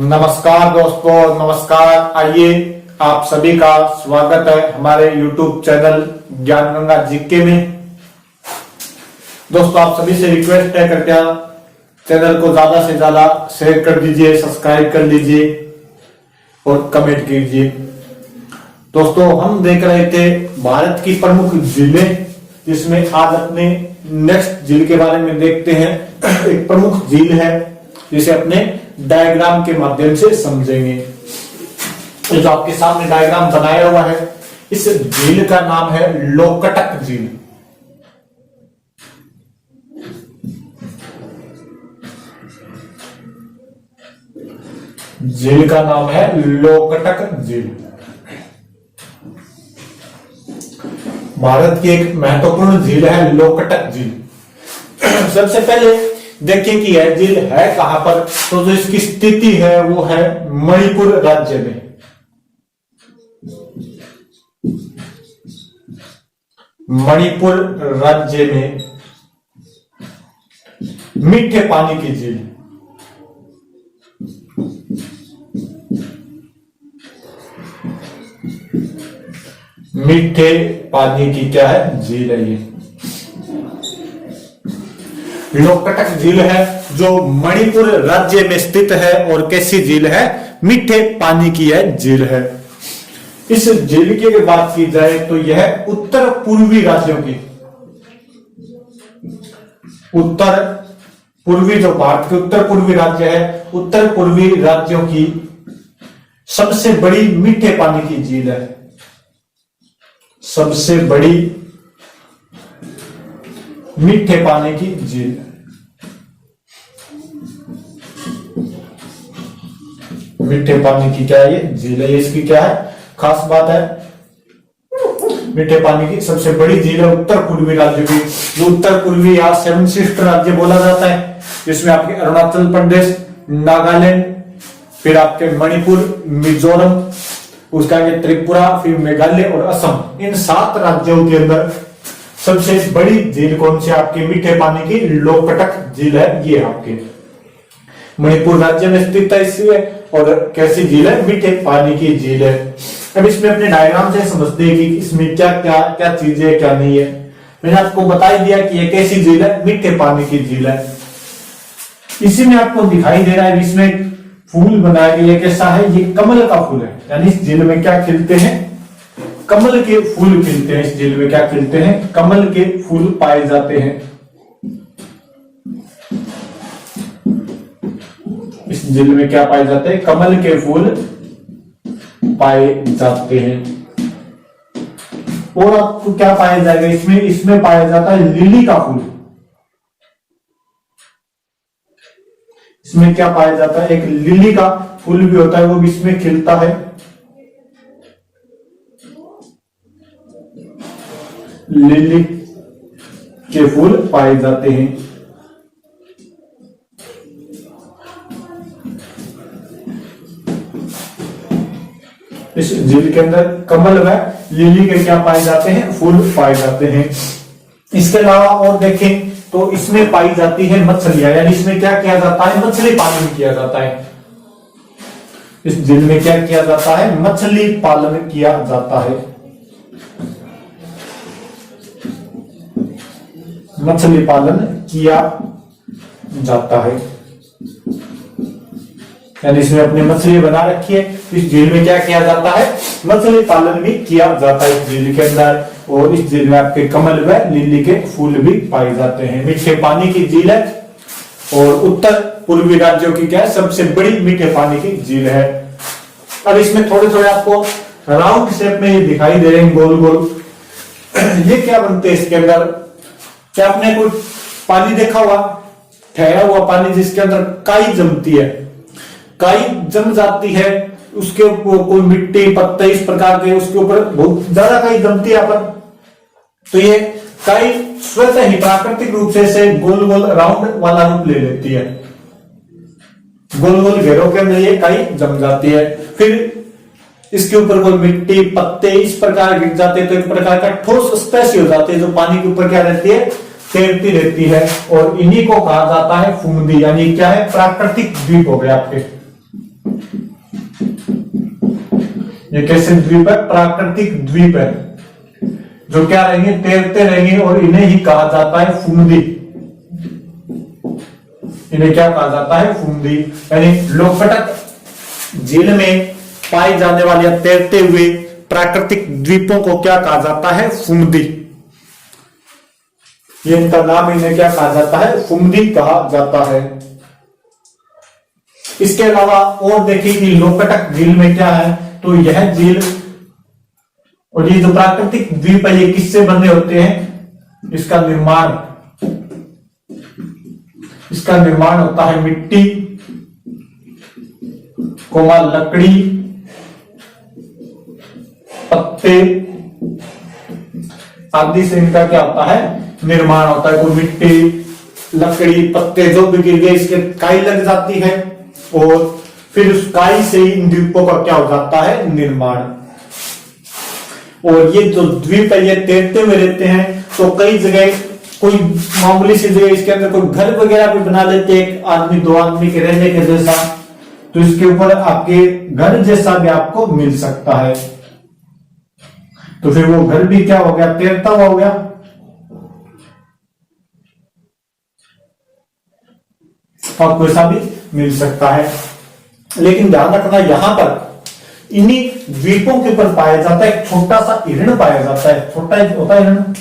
नमस्कार दोस्तों, नमस्कार। आइए, आप सभी का स्वागत है हमारे YouTube चैनल ज्ञान गंगा जीके में। दोस्तों, आप सभी से रिक्वेस्ट है, कृपया चैनल को ज्यादा से ज्यादा शेयर कर दीजिए, सब्सक्राइब कर लीजिए और कमेंट कीजिए। दोस्तों, हम देख रहे थे भारत की प्रमुख झीलें, जिसमें आज अपने नेक्स्ट झील के बारे में देखते हैं। एक प्रमुख झील है जिसे अपने डायग्राम के माध्यम से समझेंगे। ये जो आपके सामने डायग्राम बनाया हुआ है, इस झील का नाम है लोकटक झील। झील का नाम है लोकटक झील। भारत की एक महत्वपूर्ण झील है लोकटक झील। सबसे पहले देखिए कि यह झील है कहां पर। तो जो इसकी स्थिति है वो है मणिपुर राज्य में। मणिपुर राज्य में मीठे पानी की झील। मीठे पानी की क्या है? झील है ये। लोकटक झील है जो मणिपुर राज्य में स्थित है और कैसी झील है? मीठे पानी की यह झील है। इस झील की अगर बात की जाए तो यह उत्तर पूर्वी राज्यों की, उत्तर पूर्वी जो भारत के उत्तर पूर्वी राज्य है, उत्तर पूर्वी राज्यों की सबसे बड़ी मीठे पानी की झील है। सबसे बड़ी मीठे पानी की झील। मीठे पानी की क्या है? ये झील है। इसकी क्या है खास बात है? मीठे पानी की सबसे बड़ी झील है उत्तर पूर्वी राज्य की। जो उत्तर पूर्वी या सेवन सिस्टर राज्य बोला जाता है, जिसमें आपके अरुणाचल प्रदेश, नागालैंड, फिर आपके मणिपुर, मिजोरम, उसका आगे त्रिपुरा, फिर मेघालय और असम। इन 7 राज्यों के अंदर सबसे बड़ी झील कौन सी? आपके मीठे पानी की लोकटक झील है। ये आपके मणिपुर राज्य में स्थित है इसमें। और कैसी झील है? मीठे पानी की झील है। अब इसमें अपने डायग्राम से समझते हैं कि इसमें क्या क्या क्या चीजें है, क्या नहीं है। मैंने आपको बता ही दिया कि ये कैसी झील है? मीठे पानी की झील है। इसी में आपको दिखाई दे रहा है, इसमें फूल बनाया गया। कैसा है? ये कमल का फूल है। यानी इस झील में क्या खिलते हैं? कमल के फूल खिलते हैं। इस झील में क्या खिलते हैं? कमल के फूल पाए जाते हैं। इस झील में क्या पाए जाते हैं? कमल के फूल पाए जाते हैं। और आपको क्या पाया जाएगा इसमें? इसमें पाया जाता है लिली का फूल। इसमें क्या पाया जाता है? एक लिली का फूल भी होता है, वो भी इसमें खिलता है। लिली के फूल पाए जाते हैं। इस झील के अंदर कमल व लिली के क्या पाए जाते हैं? फूल पाए जाते हैं। इसके अलावा और देखें तो इसमें पाई जाती है मछलियां। यानी इसमें क्या किया जाता है? मछली पालन किया जाता है। इस झील में क्या किया जाता है? मछली पालन किया जाता है। मछली पालन किया जाता है। यानी इसमें अपनी मछली बना रखी है। इस झील में क्या किया जाता है? मछली पालन भी किया जाता है इस झील के अंदर। और इस झील में आपके कमल व लिली के फूल भी पाए जाते हैं। मीठे पानी की झील है और उत्तर पूर्वी राज्यों की क्या है? सबसे बड़ी मीठे पानी की झील है। अब इसमें थोड़े थोड़े आपको राउंड शेप में ये दिखाई दे रहे हैं, गोल गोल। ये क्या बनते हैं इसके अंदर? क्या आपने कोई पानी देखा हुआ? ठहरा हुआ पानी जिसके अंदर काई जमती है। काई जम जाती है, उसके ऊपर कोई मिट्टी, पत्ते इस प्रकार के उसके ऊपर बहुत ज्यादा काई जमती है पर। तो ये काई स्वतः ही प्राकृतिक रूप से गोल गोल राउंड वाला रूप ले लेती है। गोल गोल घेरों के अंदर ये काई जम जाती है। फिर इसके ऊपर कोई मिट्टी, पत्ते इस प्रकार गिर जाते हैं तो एक प्रकार का ठोस स्पेस हो जाती है, जो पानी के ऊपर क्या रहती है? तैरती रहती है। और इन्हीं को कहा जाता है फूंदी। यानी क्या है? प्राकृतिक द्वीप हो गए आपके। ये कैसे द्वीप है? प्राकृतिक द्वीप है, जो क्या रहेंगे? तैरते रहेंगे, और इन्हें ही कहा जाता है फुमदी। इन्हें क्या कहा जाता है? फुमदी। यानी लोकटक झील में पाए जाने वाले तैरते हुए प्राकृतिक द्वीपों को क्या कहा जाता है? फुमदी। ये इनका नाम, इन्हें क्या कहा जाता है? फुमदी कहा जाता है। इसके अलावा और देखिए कि लोकटक झील में क्या है, तो यह झील और ये जो प्राकृतिक द्वीप है ये किससे बने होते हैं? इसका निर्माण होता है मिट्टी, कोमल लकड़ी, पत्ते आदि से इनका क्या होता है? निर्माण होता है। कोई मिट्टी, लकड़ी, पत्ते जो भी गिर गए इसके काई लग जाती है, और फिर उस काई से ही इन द्वीपों का क्या हो जाता है? निर्माण। और ये जो द्वीप है ये तैरते हुए रहते हैं, तो कई जगह कोई मामूली सी जगह इसके अंदर कोई घर वगैरह भी बना लेते हैं, एक आदमी दो आदमी के रहने के जैसा, तो इसके ऊपर आपके घर जैसा भी आपको मिल सकता है। तो फिर वो घर भी क्या हो गया? तैरता हुआ हो गया। आपको ऐसा भी मिल सकता है। लेकिन ध्यान रखना, यहां पर इन्हीं द्वीपों के ऊपर पाया जाता है एक छोटा सा हिरण पाया जाता है। छोटा होता है हिरण,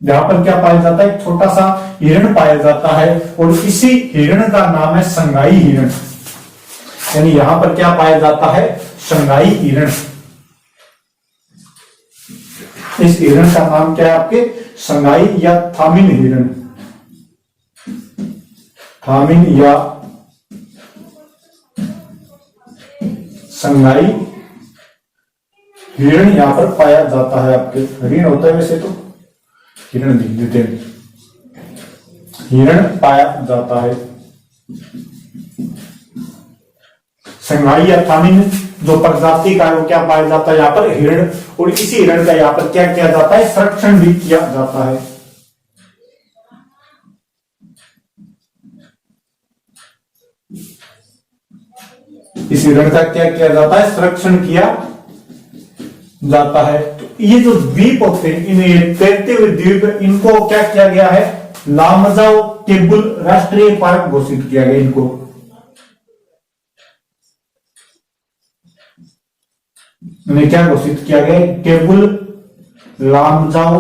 यहां पर क्या पाया जाता है? एक छोटा सा हिरण पाया जाता है, और इसी हिरण का नाम है संगाई हिरण। यानी यहां पर क्या पाया जाता है? संगाई हिरण। इस हिरण का नाम क्या है आपके? संगाई या थामिन हिरण। थामिन या संगाई हिरण यहां पर पाया जाता है। आपके हिरण होता है, वैसे तो हिरण लिख देते हैं, हिरण पाया जाता है। संगाई या थामिन जो प्रजाति का है वो क्या पाया जाता है? यहाँ पर हिरण। और इसी हिरण का यहाँ पर क्या किया जाता है? संरक्षण भी किया जाता है। इस हिरण का क्या किया जाता है? संरक्षण किया जाता है। तो ये जो द्वीप होते हैं, इन्हें तैरते हुए द्वीप, इनको क्या किया गया है? लामजाओ केबुल राष्ट्रीय पार्क घोषित किया गया इनको। इन्हें क्या घोषित किया गया? केबुल लामजाओ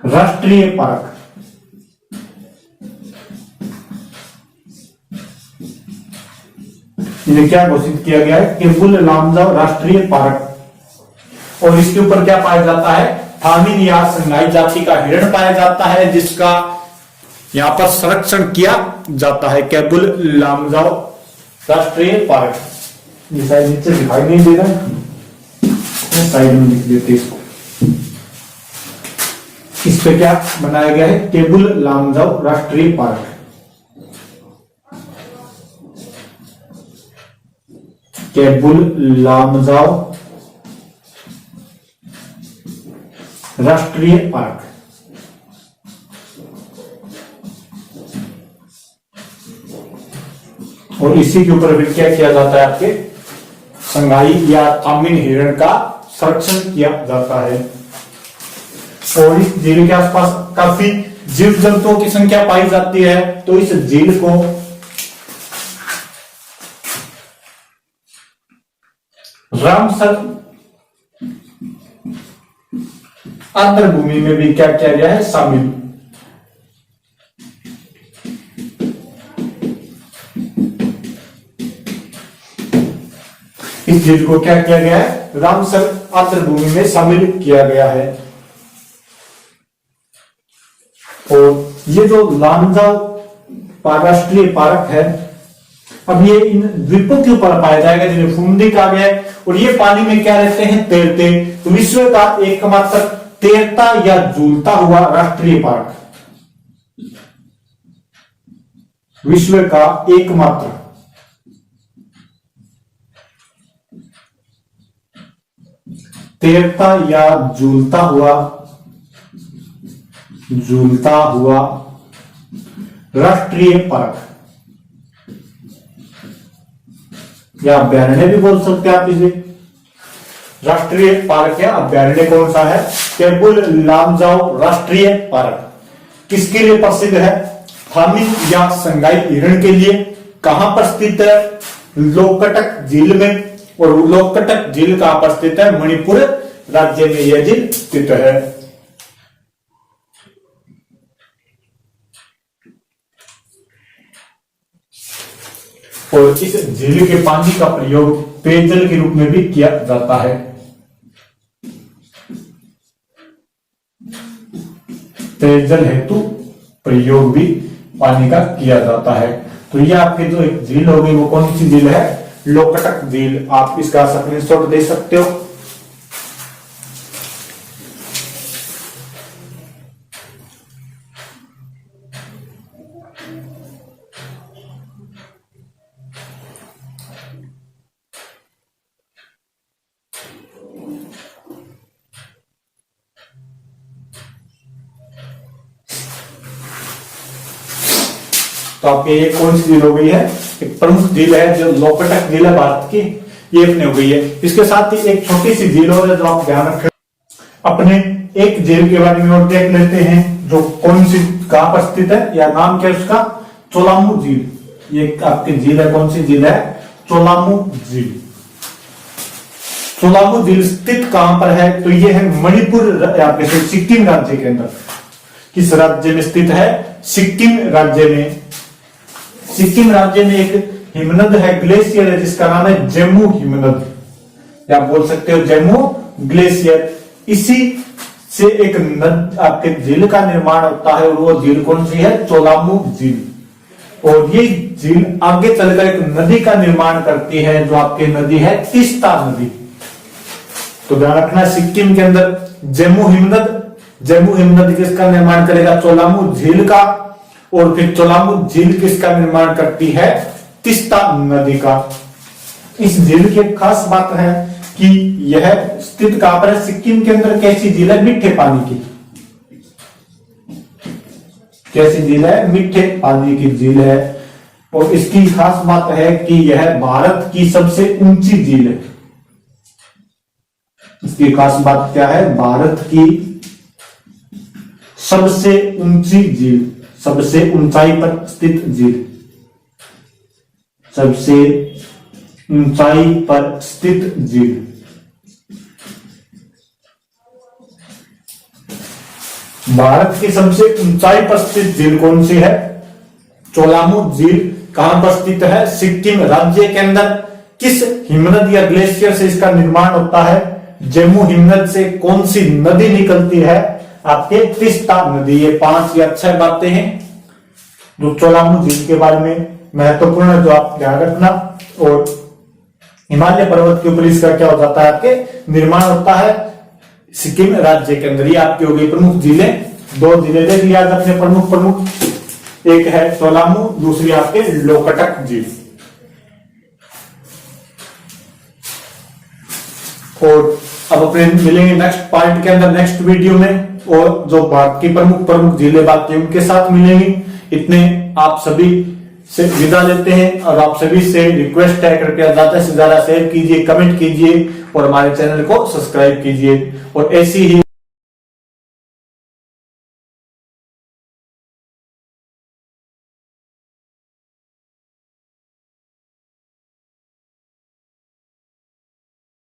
राष्ट्रीय पार्क। इन्हें क्या घोषित किया गया है? केबुल लामजाओ राष्ट्रीय पार्क। और इसके ऊपर क्या पाया जाता है? थामिन या संगाई जाति का हिरण पाया जाता है, जिसका यहां पर संरक्षण किया जाता है। केबुल लामजाओ राष्ट्रीय पार्क। ये शायद नीचे दिखाई नहीं दे रहा है, साइड में लिख देते इसको। इस पे क्या बनाया गया है? केबुल लामजाओ राष्ट्रीय पार्क। केबुल लामजाओ राष्ट्रीय पार्क। और इसी के ऊपर फिर क्या किया जाता है? आपके संगाई या थामिन हिरण का संरक्षण किया जाता है। और इस झील के आसपास काफी जीव जंतुओं की संख्या पाई जाती है। तो इस झील को रामसर आर्द्रभूमि में भी क्या किया गया है? शामिल। इस झील को क्या किया गया है? रामसर आर्द्रभूमि में शामिल किया गया है। और ये जो लामजाओ राष्ट्रीय पार्क है, अब ये इन द्वीपों के ऊपर पाया जाएगा जिन्हें फुमदी कहा गया है। और ये पानी में क्या रहते हैं? तैरते। तो विश्व का एकमात्र तैरता या झूलता हुआ राष्ट्रीय पार्क, विश्व का एकमात्र तैरता या झूलता हुआ राष्ट्रीय पार्क या अभ्यारण्य भी बोल सकते हैं आप इसे। राष्ट्रीय पार्क या अभ्यारण्य कौन सा है? केबुल लामजाओ राष्ट्रीय पार्क किसके लिए प्रसिद्ध है? हामिंग या संगाई हिरण के लिए। कहां पर स्थित है? लोकटक झील में। और लोकटक झील कहां पर स्थित है? मणिपुर राज्य में यह झील स्थित है। और इस झील के पानी का प्रयोग पेयजल के रूप में भी किया जाता है। पेयजल हेतु प्रयोग भी पानी का किया जाता है। तो ये आपकी जो एक झील होगी वो कौन सी झील है? लोकटक झील। आप इसका स्क्रीनशॉट दे सकते हो। तो आपके ये कौन सी झील हो गई है? एक प्रमुख झील है जो लोकटक झील है भारत की, ये अपनी हो गई है। इसके साथ ही एक छोटी सी झील और है जो आप ध्यान रखें। अपने एक झील के बारे में और देख लेते हैं जो कौन सी कहां पर स्थित है या नाम क्या है उसका? चोलामू झील। ये आपकी झील है, कौन सी झील है? चोलामू झील। चोलामू झील स्थित कहां पर है? तो ये है मणिपुर आपके सिक्किम राज्य के अंदर। किस राज्य में स्थित है? सिक्किम राज्य में। सिक्किम राज्य में एक हिमनद है, ग्लेशियर है जिसका नाम है जम्मू हिमनद, या बोल सकते हो जम्मू ग्लेशियर। इसी से एक नद आपके झील का निर्माण होता है और वो झील कौन सी है? चोलामू झील। और ये झील आगे चलकर एक नदी का निर्माण करती है जो आपकी नदी है तीस्ता नदी। तो ध्यान रखना, सिक्किम के अंदर जम्मू हिमनद किसका निर्माण करेगा? चोलामू झील का। और फिर चोलामू झील किसका निर्माण करती है? तीस्ता नदी का। इस झील की एक खास बात है कि यह स्थित कहां पर है? सिक्किम के अंदर। कैसी झील है? मीठे पानी की। कैसी झील है? मीठे पानी की झील है। और इसकी खास बात है कि यह भारत की सबसे ऊंची झील है। इसकी खास बात क्या है? भारत की सबसे ऊंची झील, सबसे ऊंचाई पर स्थित झील, सबसे ऊंचाई पर स्थित झील। भारत की सबसे ऊंचाई पर स्थित झील कौन सी है? चोलामू झील। कहां पर स्थित है? सिक्किम राज्य के अंदर। किस हिमनद या ग्लेशियर से इसका निर्माण होता है? जम्मू हिमनद से। कौन सी नदी निकलती है? आपके तीस्ता नदी। ये 5 या 6 बातें हैं जो चोलामू झील के बारे में महत्वपूर्ण है, जो आप ध्यान रखना। और हिमालय पर्वत के ऊपर इसका क्या हो जाता है? आपके निर्माण होता है सिक्किम राज्य के अंदर। ये आपकी हो गई प्रमुख झीलें। 2 झीलें देख लिया अपने प्रमुख। एक है चोलामू, दूसरी आपके लोकटक झील। और अब अपने मिलेंगे नेक्स्ट पार्ट के अंदर, नेक्स्ट वीडियो में। और जो भारत की प्रमुख झीलें बाकी उनके साथ मिलेंगी। इतने आप सभी से विदा लेते हैं और आप सभी से रिक्वेस्ट है कृपया ज्यादा से ज्यादा शेयर कीजिए, कमेंट कीजिए और हमारे चैनल को सब्सक्राइब कीजिए। और ऐसी ही